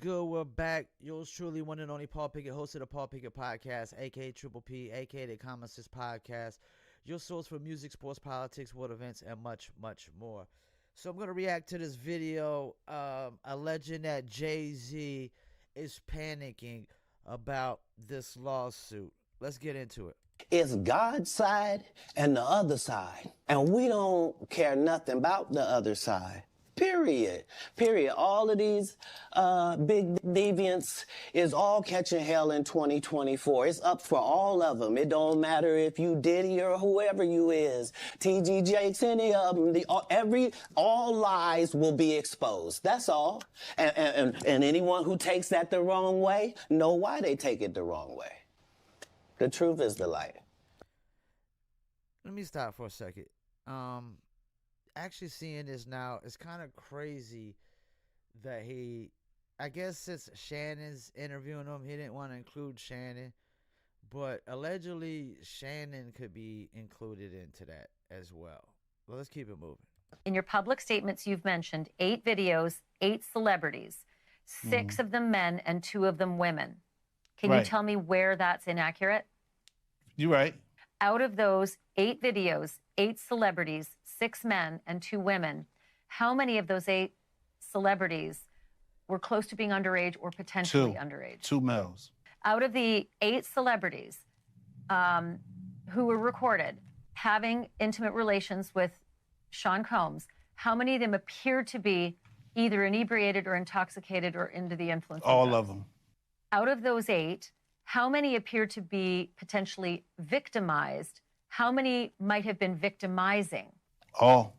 good? We're back. Yours truly, one and only Paul Pickett, host of the Paul Pickett Podcast, aka Triple P, aka the Common Sense Podcast. Your source for music, sports, politics, world events, and much, much more. So I'm gonna react to this video alleging that Jay-Z is panicking about this lawsuit. Let's get into it. It's God's side and the other side. And we don't care nothing about the other side. Period. All of these big deviants is all catching hell in 2024. It's up for all of them. It don't matter if you Diddy or whoever you is. TG Jakes, any of them. All lies will be exposed. That's all. And anyone who takes that the wrong way, know why they take it the wrong way. The truth is the light. Let me stop for a second. Actually seeing this now, it's kind of crazy that I guess since Shannon's interviewing him, he didn't want to include Shannon, but allegedly Shannon could be included into that as well. Well, let's keep it moving. In your public statements, you've mentioned 8 videos, 8 celebrities, 6 of them men and 2 of them women. Can you tell me where that's inaccurate? You're right. Out of those 8 videos, 8 celebrities, 6 men and 2 women, how many of those 8 celebrities were close to being underage or potentially underage? 2 males. Out of the 8 celebrities who were recorded having intimate relations with Sean Combs, how many of them appeared to be either inebriated or intoxicated or into the influence? All of them. Out of those 8, how many appear to be potentially victimized? How many might have been victimizing? All.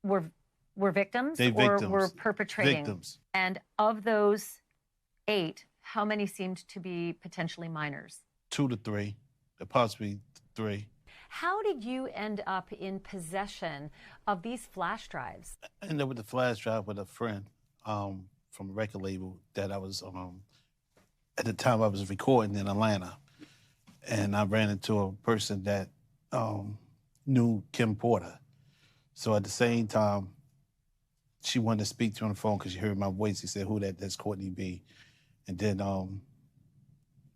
Were victims They victims. Or were perpetrating? Victims. And of those 8, how many seemed to be potentially minors? 2 to 3, possibly 3. How did you end up in possession of these flash drives? I ended up with the flash drive with a friend from a record label that I was, at the time I was recording in Atlanta. And I ran into a person that knew Kim Porter. So at the same time, she wanted to speak to me on the phone because she heard my voice. He said, who that? That's Courtney B. And then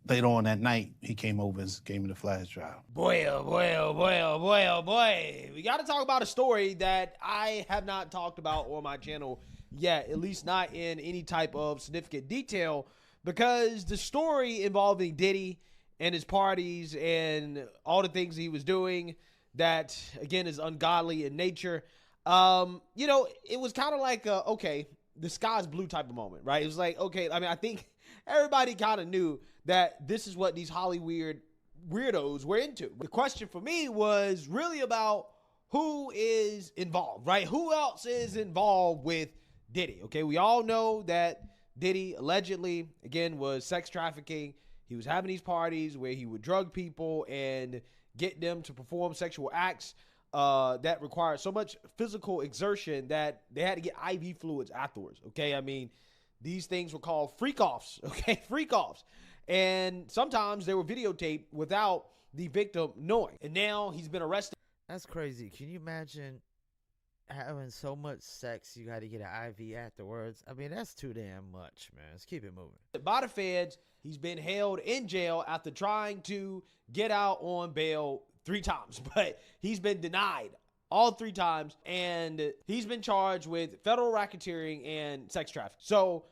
later on that night, he came over and gave me the flash drive. Boy, oh boy, oh boy, oh boy, oh boy. We got to talk about a story that I have not talked about on my channel yet, at least not in any type of significant detail, because the story involving Diddy and his parties and all the things he was doing that, again, is ungodly in nature. It was kind of like, okay, the sky's blue type of moment, right? It was like, okay, I mean, I think everybody kind of knew that this is what these Hollywood weirdos were into. The question for me was really about who is involved, right? Who else is involved with Diddy? Okay, we all know that Diddy allegedly, again, was sex trafficking. He was having these parties where he would drug people and get them to perform sexual acts that required so much physical exertion that they had to get IV fluids afterwards, okay? I mean, these things were called freak-offs, okay? Freak-offs. And sometimes they were videotaped without the victim knowing. And now he's been arrested. That's crazy. Can you imagine having so much sex you got to get an IV afterwards? I mean, that's too damn much, man. Let's keep it moving. By the feds, he's been held in jail after trying to get out on bail 3 times, but he's been denied all 3 times, and he's been charged with federal racketeering and sex trafficking. So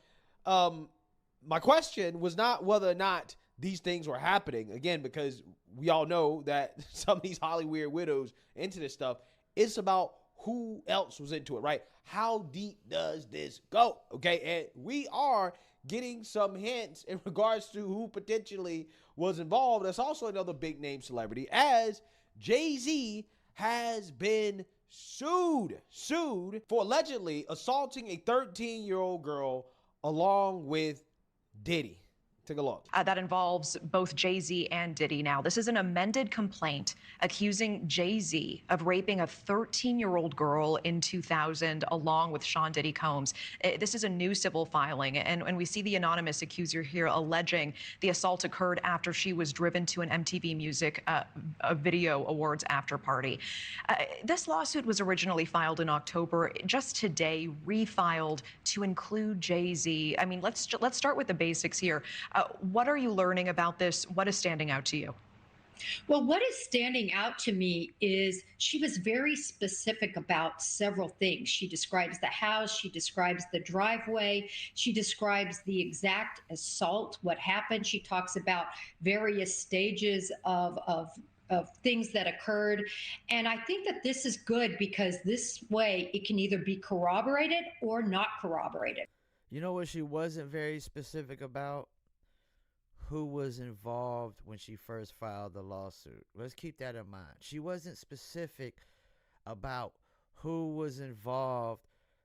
my question was not whether or not these things were happening, again, because we all know that some of these Hollywood widows into this stuff. It's about who else was into it, right? How deep does this go? Okay, and we are getting some hints in regards to who potentially was involved. That's also another big name celebrity, as Jay-Z has been sued for allegedly assaulting a 13-year-old girl along with Diddy. Take a look. That involves both Jay-Z and Diddy now. This is an amended complaint accusing Jay-Z of raping a 13-year-old girl in 2000 along with Sean Diddy Combs. This is a new civil filing, and we see the anonymous accuser here alleging the assault occurred after she was driven to an MTV Music Video Awards after party. This lawsuit was originally filed in October, just today refiled to include Jay-Z. I mean, let's start with the basics here. What are you learning about this? What is standing out to you? Well, what is standing out to me is she was very specific about several things. She describes the house, she describes the driveway, she describes the exact assault, what happened. She talks about various stages of things that occurred. And I think that this is good because this way it can either be corroborated or not corroborated. You know what she wasn't very specific about? Who was involved when she first filed the lawsuit. Let's keep that in mind. She wasn't specific about who was involved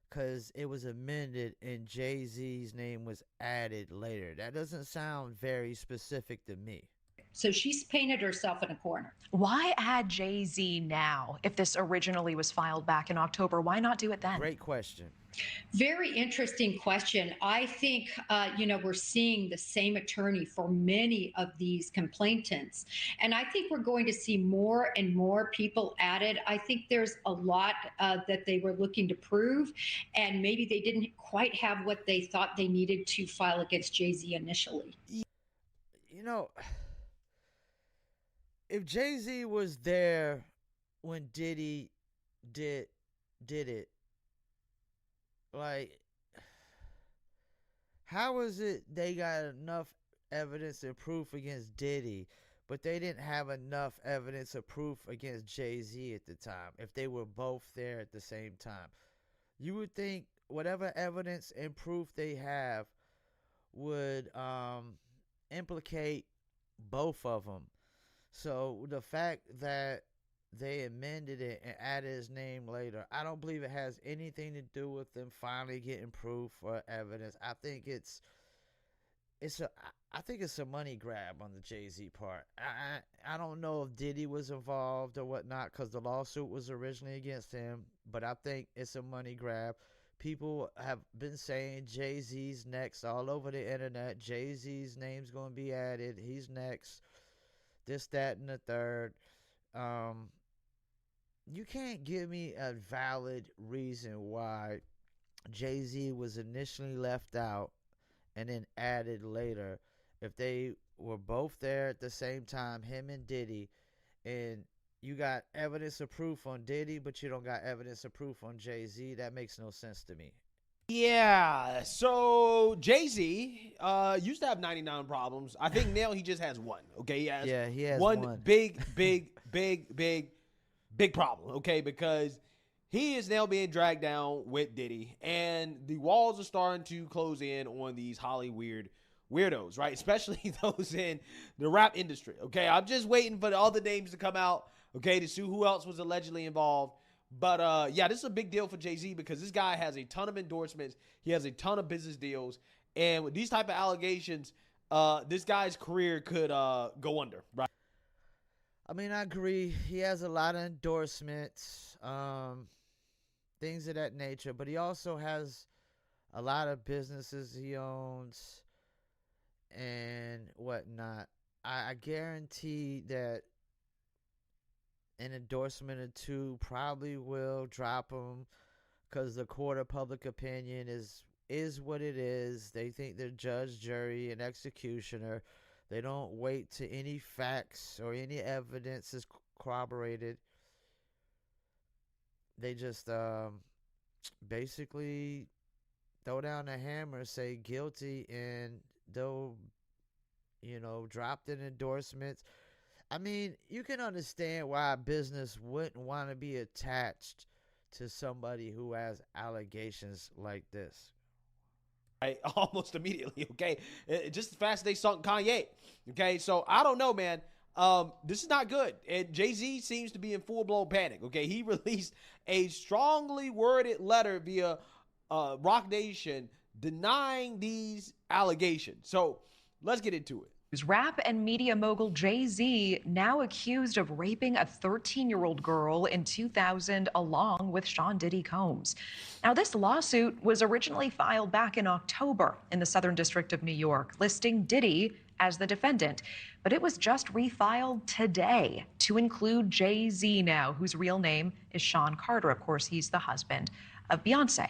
because it was amended and Jay-Z's name was added later. That doesn't sound very specific to me. So she's painted herself in a corner. Why add Jay-Z now if this originally was filed back in October? Why not do it then? Great question. Very interesting question. I think, we're seeing the same attorney for many of these complainants. And I think we're going to see more and more people added. I think there's a lot that they were looking to prove, and maybe they didn't quite have what they thought they needed to file against Jay-Z initially. You know, if Jay-Z was there when Diddy did it, like, how is it they got enough evidence and proof against Diddy, but they didn't have enough evidence or proof against Jay-Z at the time, if they were both there at the same time? You would think whatever evidence and proof they have would implicate both of them. So the fact that they amended it and added his name later, I don't believe it has anything to do with them finally getting proof or evidence. I think it's a money grab on the Jay-Z part. I don't know if Diddy was involved or whatnot because the lawsuit was originally against him, but I think it's a money grab. People have been saying Jay-Z's next all over the internet. Jay-Z's name's going to be added. He's next. This, that, and the third. You can't give me a valid reason why Jay-Z was initially left out and then added later if they were both there at the same time, him and Diddy, and you got evidence of proof on Diddy, but you don't got evidence of proof on Jay-Z. That makes no sense to me. Yeah, so Jay-Z used to have 99 problems. I think now he just has one, okay? He has one big problem, okay? Because he is now being dragged down with Diddy, and the walls are starting to close in on these Hollywood weirdos, right? Especially those in the rap industry, okay? I'm just waiting for the other names to come out, okay, to see who else was allegedly involved. But, this is a big deal for Jay-Z because this guy has a ton of endorsements. He has a ton of business deals. And with these type of allegations, this guy's career could go under, right? I mean, I agree. He has a lot of endorsements, things of that nature. But he also has a lot of businesses he owns and whatnot. I guarantee that an endorsement or two probably will drop him because the court of public opinion is what it is. They think they're judge, jury, and executioner. They don't wait to any facts or any evidence is corroborated. They just basically throw down the hammer, say guilty, and they'll, drop the endorsements. I mean, you can understand why a business wouldn't want to be attached to somebody who has allegations like this. Right, almost immediately, okay? Just as fast as they sunk Kanye, okay? So, I don't know, man. This is not good. And Jay-Z seems to be in full-blown panic, okay? He released a strongly worded letter via Roc Nation denying these allegations. So, Let's get into it. Rap and media mogul Jay-Z now accused of raping a 13-year-old girl in 2000 along with Sean Diddy Combs. Now, this lawsuit was originally filed back in October in the Southern District of New York, listing Diddy as the defendant. But it was just refiled today to include Jay-Z now, whose real name is Sean Carter. Of course, he's the husband of Beyonce.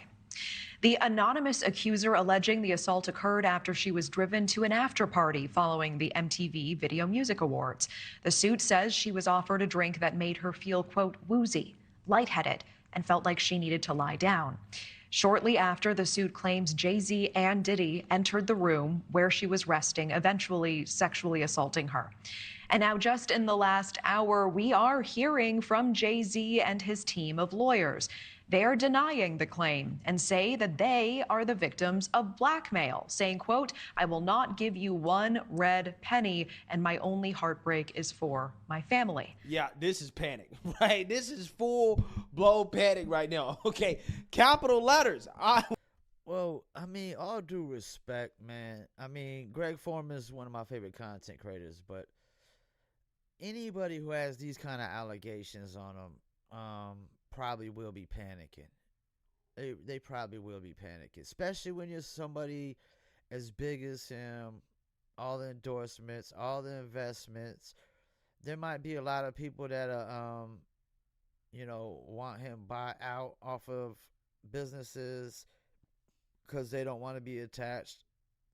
The anonymous accuser alleging the assault occurred after she was driven to an after party following the MTV Video Music Awards. The suit says she was offered a drink that made her feel, quote, woozy, lightheaded, and felt like she needed to lie down. Shortly after, the suit claims Jay-Z and Diddy entered the room where she was resting, eventually sexually assaulting her. And now, just in the last hour, we are hearing from Jay-Z and his team of lawyers. They are denying the claim and say that they are the victims of blackmail, saying, quote, I will not give you one red penny, and my only heartbreak is for my family. Yeah, this is panic, right? This is full-blown panic right now. Okay, capital letters. Well, I mean, all due respect, man. I mean, Greg Foreman is one of my favorite content creators, but anybody who has these kind of allegations on them, probably will be panicking. They probably will be panicking, especially when you're somebody as big as him. All the endorsements, all the investments. There might be a lot of people that want him buy out off of businesses because they don't want to be attached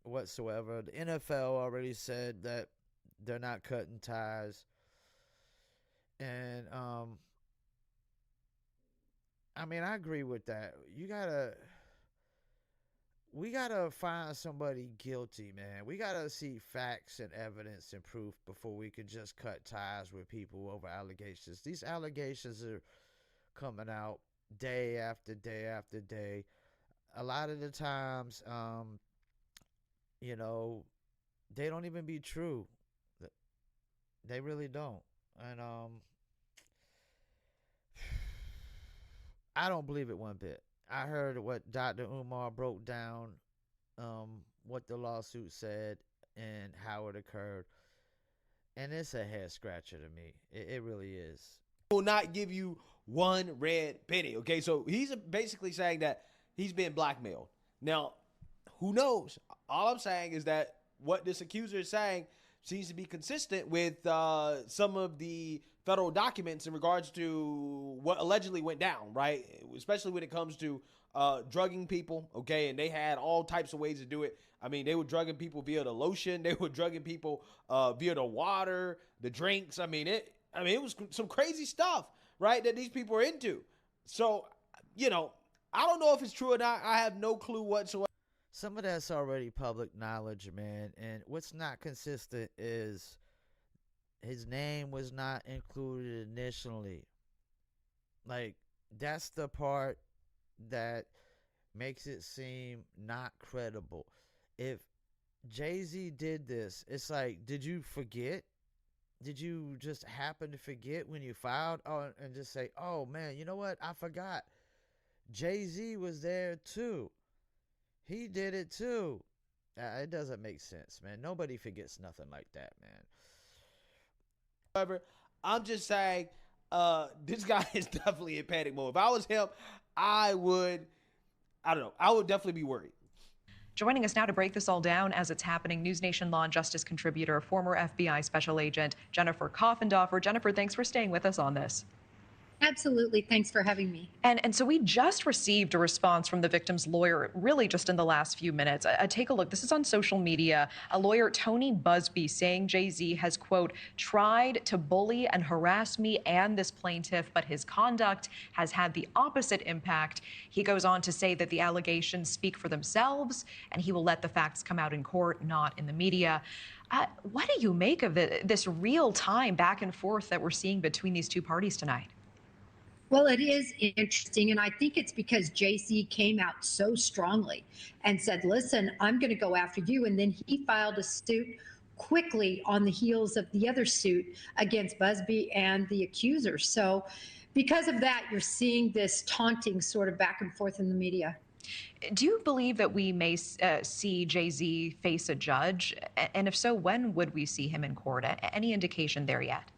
whatsoever. The NFL already said that they're not cutting ties, and I mean, I agree with that. We gotta find somebody guilty, man. We gotta see facts and evidence and proof before we can just cut ties with people over allegations. These allegations are coming out day after day after day. A lot of the times, they don't even be true. They really don't. And I don't believe it one bit. I heard what Dr. Umar broke down, what the lawsuit said and how it occurred. And it's a head scratcher to me. It really is. Will not give you one red penny. Okay, so he's basically saying that he's been blackmailed. Now, who knows? All I'm saying is that what this accuser is saying seems to be consistent with some of the federal documents in regards to what allegedly went down, right? Especially when it comes to drugging people, okay? And they had all types of ways to do it. I mean, they were drugging people via the lotion. They were drugging people via the water, the drinks. I mean, it was some crazy stuff, right, that these people are into. So, I don't know if it's true or not. I have no clue whatsoever. Some of that's already public knowledge, man. And what's not consistent is his name was not included initially. Like, that's the part that makes it seem not credible. If Jay-Z did this, it's like, did you forget? Did you just happen to forget when you filed? Oh, and just say, oh, man, you know what? I forgot. Jay-Z was there, too. He did it, too. It doesn't make sense, man. Nobody forgets nothing like that, man. However, I'm just saying, this guy is definitely in panic mode. If I was him, I would definitely be worried. Joining us now to break this all down as it's happening, News Nation Law and Justice contributor, former FBI Special Agent Jennifer Coffindoffer. Jennifer, thanks for staying with us on this. Absolutely. Thanks for having me. And so we just received a response from the victim's lawyer, really just in the last few minutes. Take a look. This is on social media. A lawyer, Tony Busby, saying Jay-Z has, quote, tried to bully and harass me and this plaintiff, but his conduct has had the opposite impact. He goes on to say that the allegations speak for themselves and he will let the facts come out in court, not in the media. What do you make of this real-time back and forth that we're seeing between these two parties tonight? Well, it is interesting, and I think it's because Jay-Z came out so strongly and said, listen, I'm going to go after you. And then he filed a suit quickly on the heels of the other suit against Busby and the accuser. So because of that, you're seeing this taunting sort of back and forth in the media. Do you believe that we may see Jay-Z face a judge? And if so, when would we see him in court? Any indication there yet?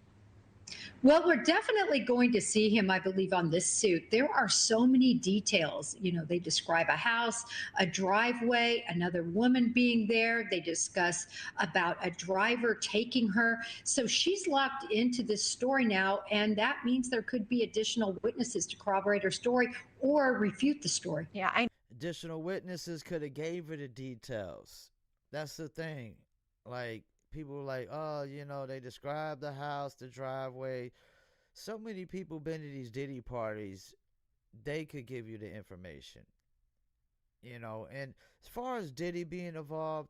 Well, we're definitely going to see him, I believe, on this suit. There are so many details. You know, they describe a house, a driveway, another woman being there. They discuss about a driver taking her. So she's locked into this story now, and that means there could be additional witnesses to corroborate her story or refute the story. Yeah, additional witnesses could have gave her the details. That's the thing. Like, people were like, oh, you know, they described the house, the driveway. So many people been to these Diddy parties, they could give you the information. You know, and as far as Diddy being involved,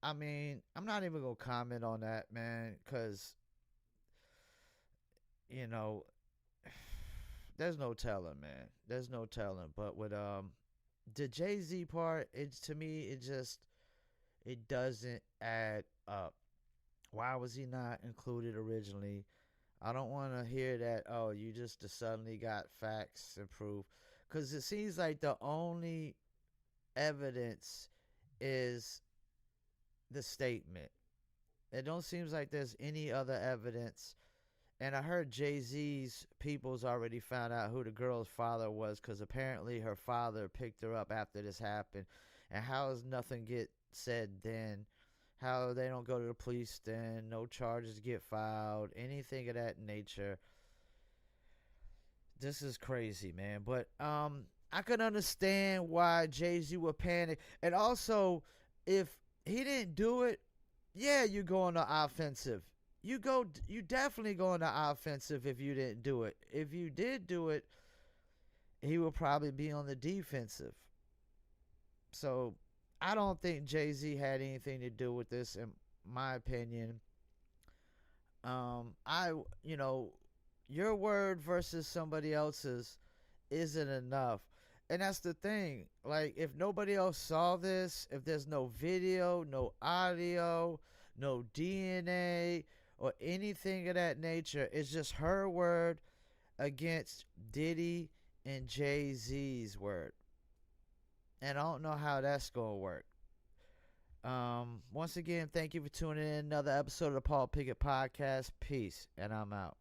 I mean, I'm not even going to comment on that, man, because, you know, there's no telling, man. There's no telling. But with the Jay-Z part, to me, it doesn't add up. Why was he not included originally? I don't want to hear that, oh, you just suddenly got facts and proof. Because it seems like the only evidence is the statement. It don't seem like there's any other evidence. And I heard Jay-Z's people's already found out who the girl's father was, because apparently her father picked her up after this happened. And how does nothing get said then? How they don't go to the police then, no charges get filed, anything of that nature. This is crazy, man. But I could understand why Jay-Z would panic. And also, if he didn't do it, yeah, you go on the offensive. You definitely go on the offensive if you didn't do it. If you did do it, he would probably be on the defensive. So I don't think Jay-Z had anything to do with this, in my opinion. Your word versus somebody else's isn't enough. And that's the thing. Like, if nobody else saw this, if there's no video, no audio, no DNA, or anything of that nature, it's just her word against Diddy and Jay-Z's word. And I don't know how that's going to work. Once again, thank you for tuning in. Another episode of the Paul Pickett Podcast. Peace, and I'm out.